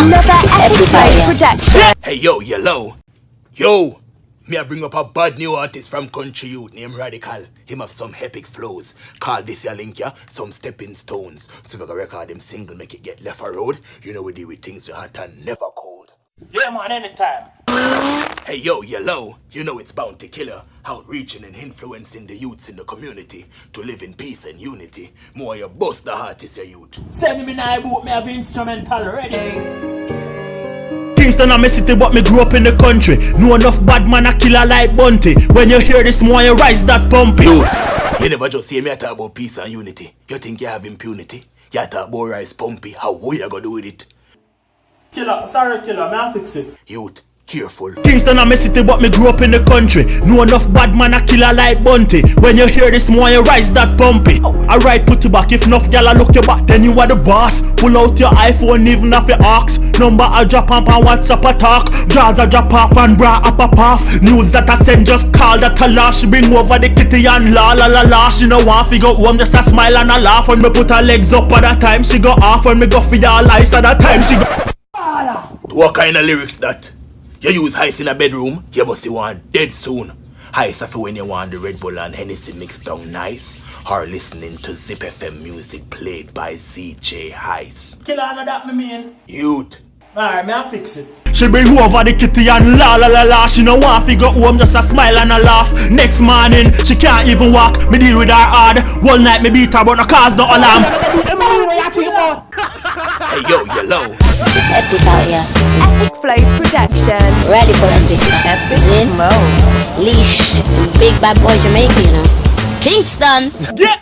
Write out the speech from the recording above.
Another Epicflows Production. Hey yo, yellow. Yo, me I bring up a bad new artist from country youth named Radical. Him have some epic flows. Call this your link ya, some stepping stones. So we gonna record them single, make it get left a road. You know we deal with things we hot and never cold. Yeah man, anytime. Hey yo, yellow. You know it's bound to Killa. Outreaching and influencing the youths in the community to live in peace and unity. More you bust the artist your youth. Send me now boot, me have instrumental ready. Kingston and my city, but me grew up in the country. Know enough bad man a killer like Bunty. When you hear this more, you rise that pumpy. You never just hear me talk about peace and unity. You think you have impunity? You talk about rise pumpy. How you gonna do with it? Killa, sorry Killa, me I fix it. Youth, careful. Kingston and my city, but me grew up in the country. Know enough bad man a killer like Bunty. When you hear this more, you rise that pumpy. Alright, put you back. If enough gyal look you back, then you are the boss. Pull out your iPhone, even if your ox. Number I drop on WhatsApp a talk. Jaws a drop off and bra up a puff. News that I send just call that a lash. Bring over the kitty and la la la la. She no want fi go home, just a smile and a laugh. When me put her legs up at that time, she go off. When me go for your lies at that time, she go. What kind of lyrics that? You use ice in a bedroom, you must want dead soon. Ice for when you want the Red Bull and Hennessy mixed down nice. Or listening to Zip FM music played by CJ Ice. Killa, know that me mean. Youth. Alright, me I fix it. She bring over the kitty and la la la la. She no want fi go home, just a smile and a laugh. Next morning, she can't even walk. Me deal with her hard. One night me beat her, but no cause no alarm. Hey yo, yellow. It's epic out here. Epicflows Production. Radical and big Epicflows. Leash. Big bad boy Jamaican, you know. Kingston. Yeah.